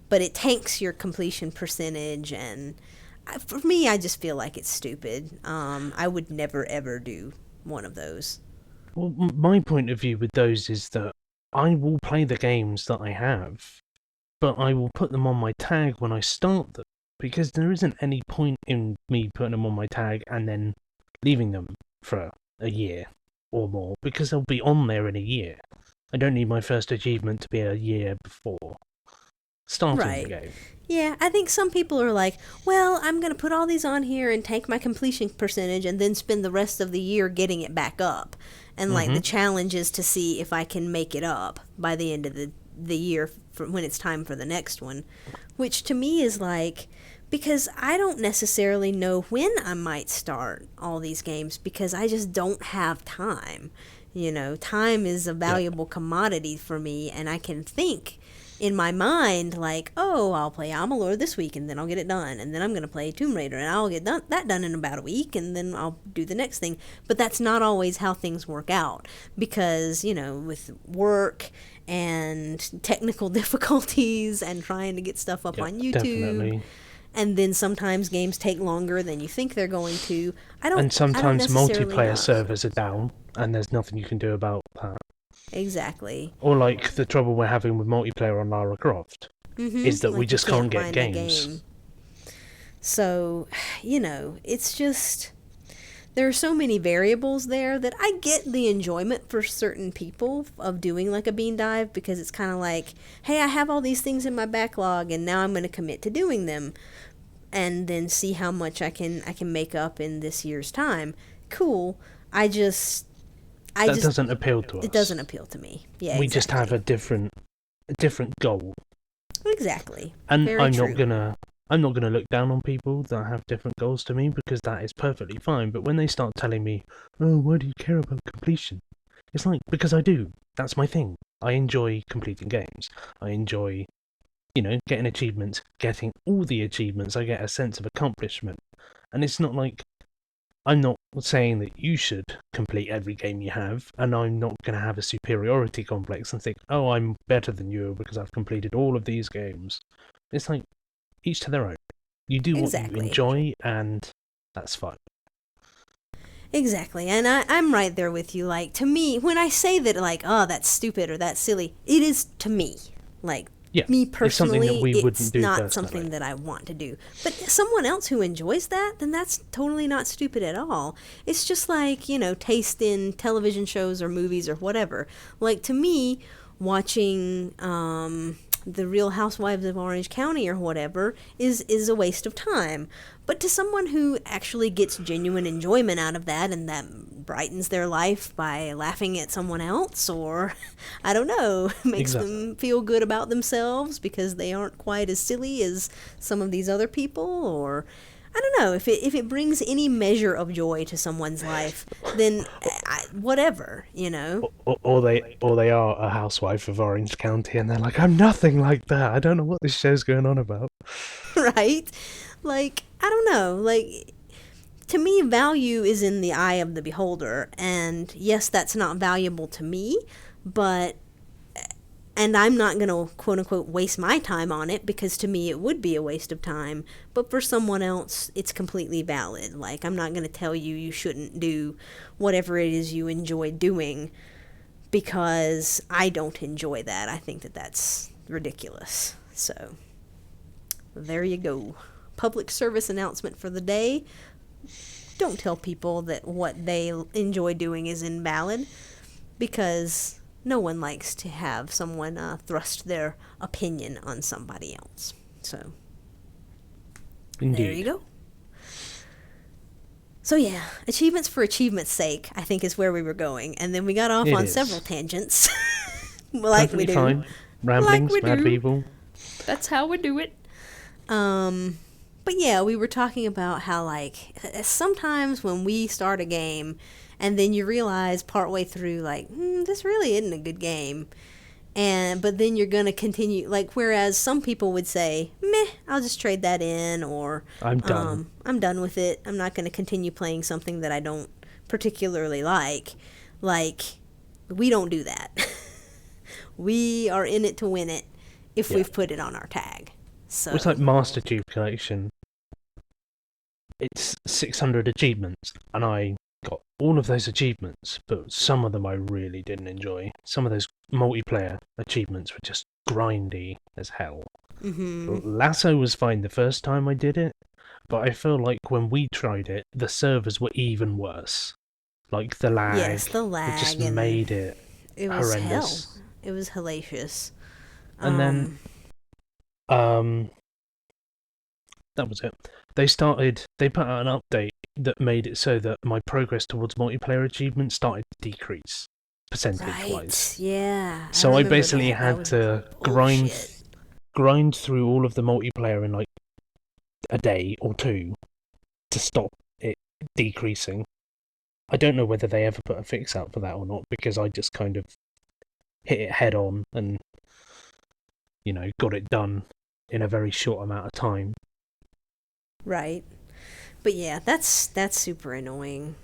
But it tanks your completion percentage, and for me, I just feel like it's stupid. I would never ever do one of those. well, my point of view with those is that I will play the games that I have, but I will put them on my tag when I start them, because there isn't any point in me putting them on my tag and then leaving them for a year or more, because they'll be on there in a year. I don't need my first achievement to be a year before starting the Right. game. Yeah, I think some people are like, well, I'm going to put all these on here and tank my completion percentage and then spend the rest of the year getting it back up. And like the challenge is to see if I can make it up by the end of the year for when it's time for the next one. Which to me is like, because I don't necessarily know when I might start all these games because I just don't have time. You know, time is a valuable commodity for me, and I can think in my mind like, oh, I'll play Amalur this week and then I'll get it done, and then I'm going to play Tomb Raider and I'll get that done in about a week, and then I'll do the next thing. But that's not always how things work out because, you know, with work and technical difficulties and trying to get stuff up on YouTube. Definitely. And then sometimes games take longer than you think they're going to. And sometimes necessarily multiplayer know. servers are down, and there's nothing you can do about that. Exactly. Or like the trouble we're having with multiplayer on Lara Croft is that Like we you just can't get find the games. game. So, you know, it's just there are so many variables there that I get the enjoyment for certain people of doing like a bean dive because it's kind of like, hey, I have all these things in my backlog and now I'm going to commit to doing them and then see how much I can make up in this year's time. Cool. That doesn't appeal to us. It doesn't appeal to me. Yeah, we just have a different goal. Exactly. And Very I'm true. not gonna look down on people that have different goals to me because that is perfectly fine. But when they start telling me, "Oh, why do you care about completion?" It's like, because I do. That's my thing. I enjoy completing games. I enjoy, getting achievements, getting all the achievements. I get a sense of accomplishment. And it's not like, I'm not saying that you should complete every game you have, and I'm not going to have a superiority complex and think, oh, I'm better than you because I've completed all of these games. It's like, each to their own. You do what you enjoy, and that's fine. Exactly, and I'm right there with you. Like, to me, when I say that, like, oh, that's stupid or that's silly, it is to me. Like, me personally, it's not something that I want to do. But someone else who enjoys that, then that's totally not stupid at all. It's just like, taste in television shows or movies or whatever. Like, to me, watching the Real Housewives of Orange County or whatever is a waste of time. But to someone who actually gets genuine enjoyment out of that and that brightens their life by laughing at someone else, or I don't know, makes them feel good about themselves because they aren't quite as silly as some of these other people, or I don't know, if it brings any measure of joy to someone's life, then whatever, Or they are a housewife of Orange County and they're like, I'm nothing like that. I don't know what this show's going on about. Right? Like, I don't know. Like, to me, value is in the eye of the beholder. And yes, that's not valuable to me, and I'm not going to, quote unquote, waste my time on it because to me it would be a waste of time. But for someone else, it's completely valid. Like, I'm not going to tell you shouldn't do whatever it is you enjoy doing because I don't enjoy that. I think that that's ridiculous. So, there you go. Public service announcement for the day. Don't tell people that what they enjoy doing is invalid because no one likes to have someone thrust their opinion on somebody else. So, Indeed. There you go. So yeah, achievements for achievement's sake, I think is where we were going. And then we got off on several tangents. Like we do. Fine. Ramblings, mad people. That's how we do it. But yeah, we were talking about how, like, sometimes when we start a game and then you realize partway through, like, this really isn't a good game, But then you're going to continue, like, whereas some people would say, meh, I'll just trade that in, or I'm done. I'm done with it. I'm not going to continue playing something that I don't particularly like. Like, we don't do that. We are in it to win it if we've put it on our tag. So It's like Master Chief Collection. It's 600 achievements, and I got all of those achievements, but some of them I really didn't enjoy. Some of those multiplayer achievements were just grindy as hell. Lasso was fine the first time I did it, but I feel like when we tried it, the servers were even worse. Like the lag. Yes, the lag. It just made it was horrendous. hell. It was hellacious. And then, that was it. They put out an update that made it so that my progress towards multiplayer achievements started to decrease, percentage-wise. Right, yeah. So I basically that. had to grind through all of the multiplayer in like a day or two to stop it decreasing. I don't know whether they ever put a fix out for that or not, because I just kind of hit it head on and, got it done in a very short amount of time. Right. But yeah, that's super annoying.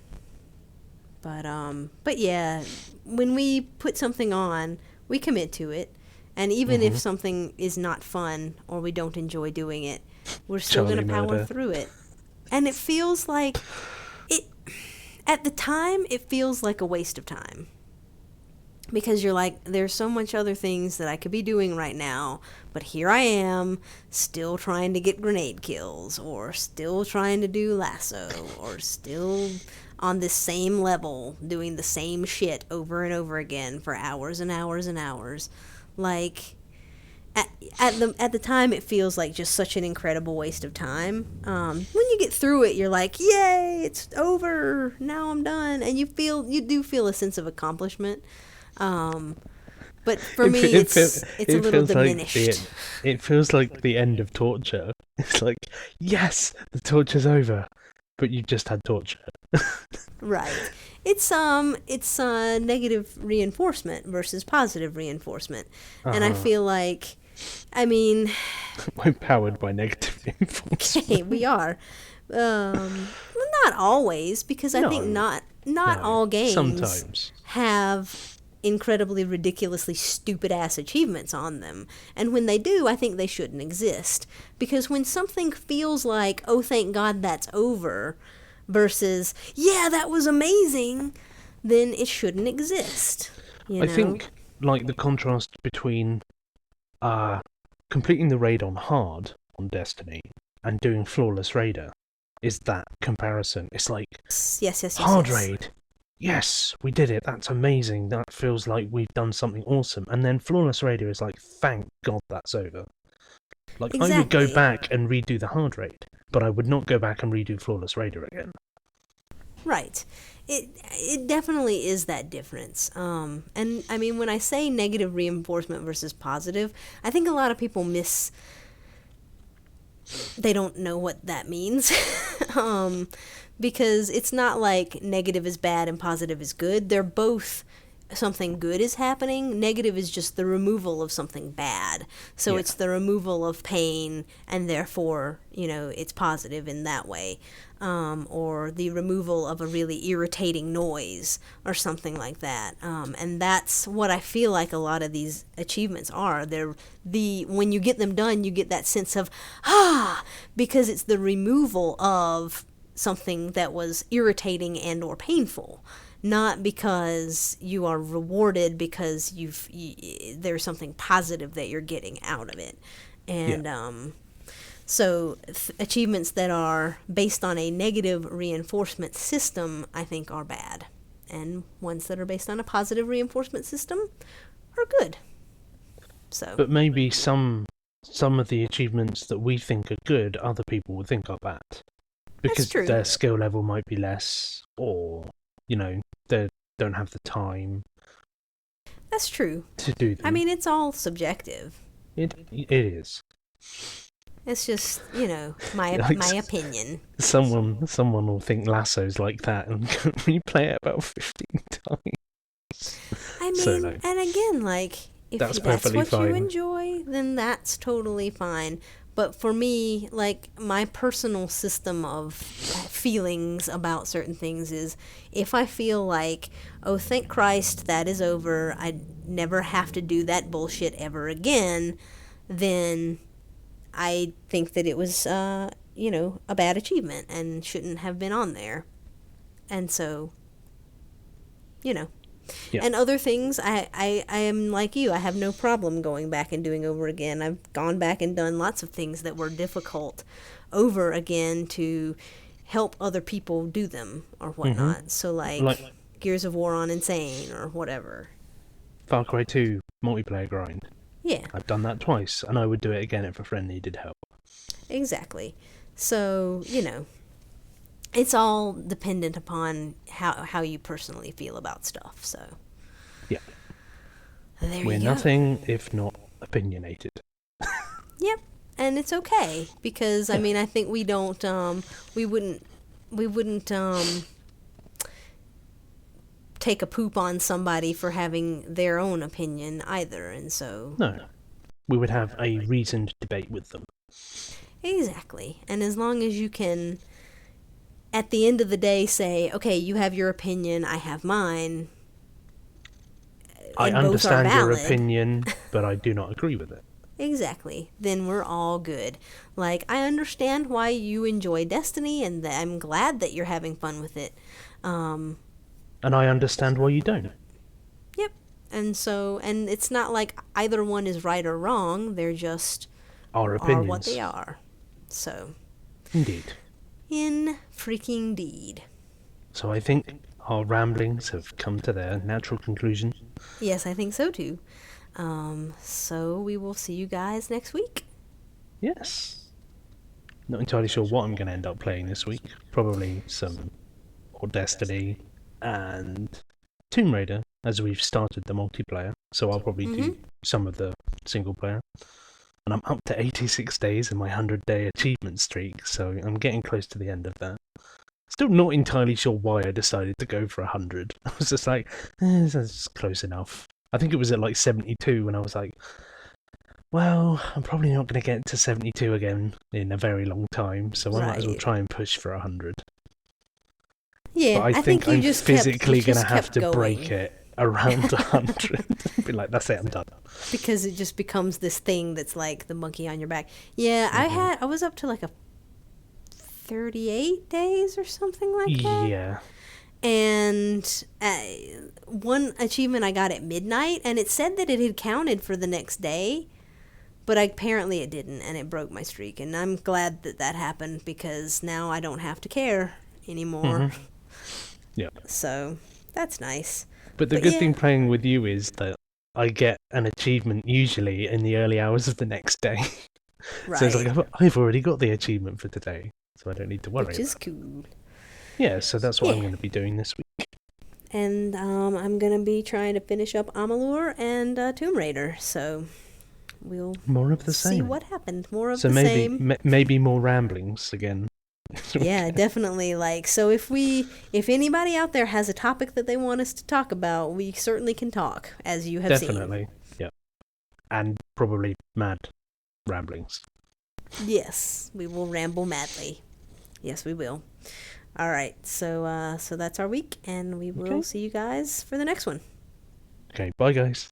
But yeah, when we put something on, we commit to it. And even if something is not fun or we don't enjoy doing it, we're still going to power through it. And it feels like at the time, it feels like a waste of time. Because you're like, there's so much other things that I could be doing right now, but here I am, still trying to get grenade kills, or still trying to do lasso, or still on the same level, doing the same shit over and over again for hours and hours and hours. Like, at the time, it feels like just such an incredible waste of time. When you get through it, you're like, yay, it's over, now I'm done, and you do feel a sense of accomplishment. But for me, it's a little diminished. It feels like the end of torture. It's like, yes, the torture's over, but you just had torture. Right. It's negative reinforcement versus positive reinforcement, and I feel like, we're powered by negative reinforcement. Hey, we are. Well, not always, because I think not all games sometimes have incredibly ridiculously stupid ass achievements on them, and when they do, I think they shouldn't exist, because when something feels like, oh thank God that's over, versus yeah that was amazing, then it shouldn't exist. I think like the contrast between completing the raid on hard on Destiny and doing flawless raider is that comparison. It's like yes, hard raid, yes, we did it, that's amazing, that feels like we've done something awesome. And then flawless raider is like, thank God that's over. Like, exactly. I would go back and redo the hard raid, but I would not go back and redo flawless raider again. Right. It definitely is that difference. And I mean, when I say negative reinforcement versus positive, I think a lot of people they don't know what that means. Because it's not like negative is bad and positive is good. They're both, something good is happening. Negative is just the removal of something bad. So it's the removal of pain, and therefore, it's positive in that way. Or the removal of a really irritating noise or something like that. And that's what I feel like a lot of these achievements are. When you get them done, you get that sense of, because it's the removal of something that was irritating and or painful, not because you are rewarded because there's something positive that you're getting out of it. And so achievements that are based on a negative reinforcement system, I think, are bad, and ones that are based on a positive reinforcement system are good. So, but maybe some of the achievements that we think are good, other people would think are bad. Because their skill level might be less, or, they don't have the time. That's true. To do them. I mean, it's all subjective. It is. It's just, my opinion. Someone will think Lasso's like that and replay it about 15 times. I mean, and again, like, if That's that's perfectly what you fine. enjoy, then that's totally fine. But for me, like, my personal system of feelings about certain things is, if I feel like, oh, thank Christ, that is over, I never have to do that bullshit ever again, then I think that it was, a bad achievement and shouldn't have been on there. And so, you know. Yeah. And other things, I am like you. I have no problem going back and doing over again. I've gone back and done lots of things that were difficult over again to help other people do them or whatnot. So, like Gears of War on Insane or whatever. Far Cry 2 multiplayer grind. Yeah, I've done that twice, and I would do it again if a friend needed help. exactly. So, it's all dependent upon how you personally feel about stuff. So, Yeah. there We're you go. nothing if not opinionated. Yep, and it's okay because I mean I think we don't we wouldn't take a poop on somebody for having their own opinion either, and so No. We would have a reasoned debate with them. exactly. And as long as you can at the end of the day say, okay, you have your opinion, I have mine. I and both are understand your valid. opinion, but I do not agree with it. Exactly. Then we're all good. Like, I understand why you enjoy Destiny, and I'm glad that you're having fun with it. And I understand why you don't. Yep. And so, and it's not like either one is right or wrong. They're just Our are opinions. what they are. So, Indeed. in freaking deed. So I think our ramblings have come to their natural conclusion. Yes, I think so too. So we will see you guys next week. Yes. Not entirely sure what I'm going to end up playing this week. Probably some more Destiny and Tomb Raider, as we've started the multiplayer. So I'll probably do some of the single player. And I'm up to 86 days in my 100-day achievement streak, so I'm getting close to the end of that. Still not entirely sure why I decided to go for 100. I was just like, that's close enough. I think it was at like 72 when I was like, well, I'm probably not going to get to 72 again in a very long time, so I might as well Right. try and push for 100. Yeah, But I think you I'm just physically going to have to break it around 100. Be like, that's it, I'm done. because it just becomes this thing that's like the monkey on your back. Yeah, I was up to like a 38 days or something like that. Yeah. And one achievement I got at midnight, and it said that it had counted for the next day, but apparently it didn't, and it broke my streak. And I'm glad that that happened because now I don't have to care anymore. Yeah. So that's nice. But the But good yeah. thing playing with you is that I get an achievement usually in the early hours of the next day. Right. So it's like, I've already got the achievement for today, so I don't need to worry Which is about it. cool. Yeah, so that's what I'm Yeah. going to be doing this week. And I'm going to be trying to finish up Amalur and Tomb Raider. So we'll More of the see same. what happened. More of So the maybe same. maybe more ramblings again. Yeah, definitely. Like, so if anybody out there has a topic that they want us to talk about, we certainly can talk, as you have Definitely. Yeah. And probably mad ramblings. seen. Yes, we will ramble madly. Yes, we will. All right, so that's our week, and we will Okay. see you guys for the next one. Okay, bye guys.